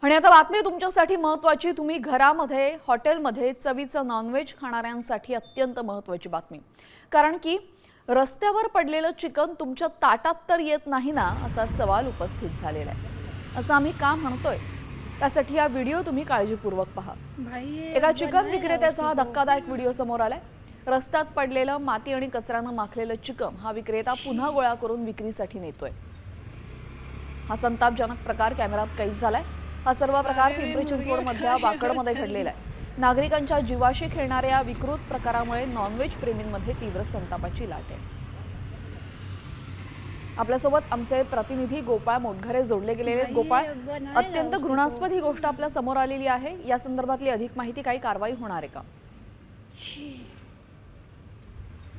आणि आता बातमी तुमच्यासाठी महत्त्वाची। तुम्ही घरामध्ये हॉटेलमध्ये चवीचं नॉनव्हेज खाणाऱ्यांसाठी अत्यंत महत्त्वाची बातमी। कारण की रस्त्यावर पडलेलं चिकन तुमच्या ताटात तर येत नाही ना, असा सवाल उपस्थित झालेला आहे। असं आम्ही का म्हणतोय त्यासाठी हा व्हिडिओ तुम्ही काळजीपूर्वक पहा। एका चिकन विक्रेत्याचा हा धक्कादायक व्हिडिओ समोर आलाय। रस्त्यात पडलेलं माती आणि कचऱ्यानं माखलेलं चिकन हा विक्रेता पुन्हा गोळा करून विक्रीसाठी नेतोय। हा संतापजनक प्रकार कॅमेऱ्यात कैद झालाय। हा सर्व प्रकार पिंपरी चिंचवडमधल्या वाकडमध्ये घडलेला आहे। नागरिकांच्या जीवाशी खेळणाऱ्या या विकृत प्रकारामुळे नॉनव्हेज प्रेमींमध्ये तीव्र संतापाची लाट आहे। आपल्यासोबत आमचे प्रतिनिधी गोपाळ मोटघरे जोडले गेलेले आहेत। गोपाळ, अत्यंत घृणास्पद ही गोष्ट आपल्या समोर आलेली आहे। या संदर्भातली अधिक माहिती, काही कारवाई होणार आहे का?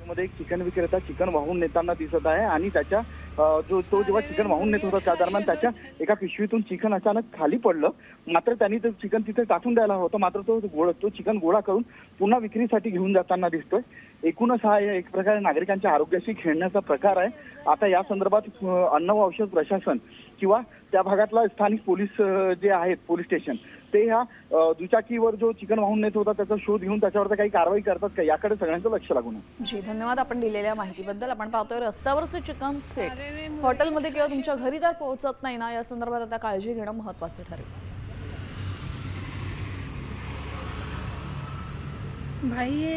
मध्ये एक चिकन विक्रेता चिकन वाहून नेताना दिसत आहे आणि त्याच्या तो जेव्हा चिकन वाहून नेत होता त्या दरम्यान त्याच्या एका पिशवीतून चिकन अचानक खाली पडलं। मात्र त्यांनी ते चिकन तिथे टाकून द्यायला होतं, मात्र तो चिकन गोळा करून पुन्हा विक्रीसाठी घेऊन जाताना दिसतोय। एकूणच हा एक प्रकारे नागरिकांच्या आरोग्याशी खेळण्याचा प्रकार आहे। आता या संदर्भात अन्न व औषध प्रशासन किंवा त्या भागातला स्थानिक पोलीस जे आहेत, पोलीस स्टेशन, ते ह्या दुचाकीवर जो चिकन वाहून नेत होता त्याचा शोध घेऊन त्याच्यावर काही कारवाई करतात का, याकडे सगळ्यांचं लक्ष लागून आहे। जी, धन्यवाद आपण दिलेल्या माहितीबद्दल। आपण पाहतोय रस्त्यावरचं चिकन थेट हॉटेलमध्ये किंवा तुमच्या घरी तर पोहोचत नाही ना, या संदर्भात आता काळजी घेणं महत्त्वाचं ठरेल। भाई